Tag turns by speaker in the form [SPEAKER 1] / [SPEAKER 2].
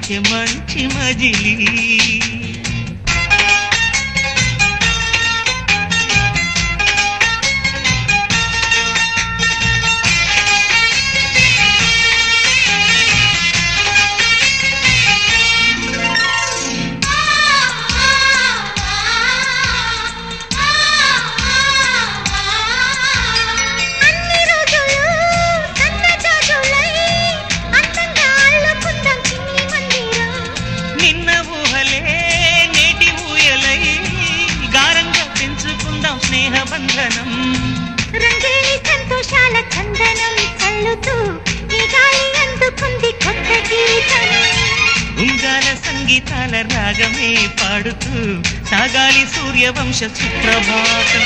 [SPEAKER 1] ఇచ్చే మంచి మజిలీ స్నేహబంధనం
[SPEAKER 2] రంగేలి సంతోషాల చందనం చల్లుతూ ఈ గాలి అందుకుంది కొత్త గీతం
[SPEAKER 1] ఉంగాల సంగీతాల రాగమే పాడుతూ సాగాలి సూర్యవంశ సుప్రభాతం